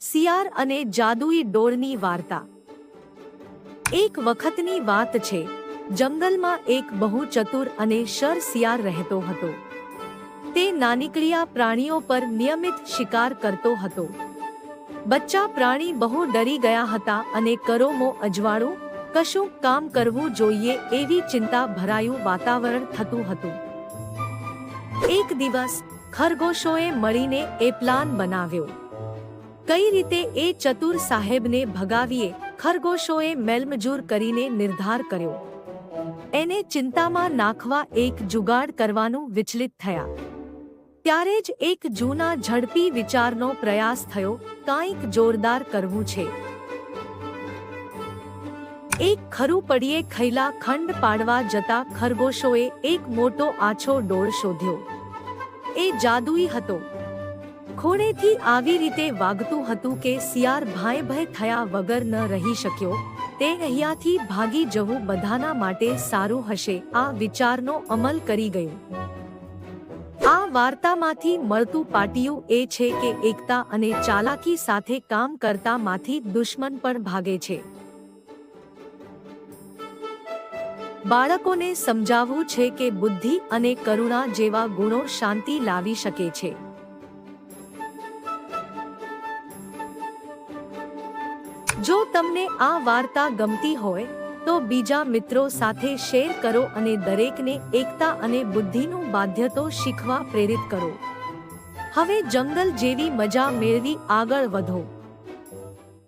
શિયાળ અને જાદુઈ ડોળની વાર્તા। એક વખતની વાત છે, જંગલમાં એક બહુ ચતુર અને શર શિયાળ રહેતો હતો। તે નાનકડિયા પ્રાણીઓ પર નિયમિત શિકાર કરતો હતો। બચ્ચા પ્રાણી બહુ ડરી ગયા હતા અને કરોમો અજવાળું કશું કામ કરવું જોઈએ એવી ચિંતા ભરાયું વાતાવરણ થતું હતું। એક દિવસ ખરગોશોએ મળીને એ પ્લાન બનાવ્યો। કઈ રીતે એ ચતુર સાહેબને ભગાવીએ, ખરગોશોએ મેલમજૂર કરીને નિર્ધાર કર્યો। એને ચિંતામાં નાખવા એક જુગાડ કરવાનું વિચલિત થયા। ત્યારે જ એક જૂના ઝડપી વિચારનો પ્રયાસ થયો, કાંઈક જોરદાર કરવું છે। એક ખરું પડીએ ખૈલા ખંડ પાડવા જતા ખરગોશોએ એક મોટો આછો ડોળ શોધ્યો। એ જાદુઈ હતો। ખૂણેથી આવી રીતે વાગતું હતું કે શિયાળ ભય થયા વગર ન રહી શક્યો। તે અહીંયાથી ભાગી જવું બધાના માટે સારું હશે આ વિચારનો અમલ કરી ગયું। આ વાર્તામાંથી મળતું પાટિયું એ છે કે એકતા અને ચાલાકી સાથે કામ કરતા માંથી દુશ્મન પણ ભાગે છે। બાળકોને સમજાવવું છે કે બુદ્ધિ અને કરુણા જેવા ગુણો શાંતિ લાવી શકે છે। જો તમને આ વાર્તા ગમતી હોય તો બીજા મિત્રો સાથે શેર કરો અને દરેકને એકતા અને બુદ્ધિનું બાધ્યતો શીખવા પ્રેરિત કરો। હવે જંગલ જેવી મજા મેળવી આગળ વધો।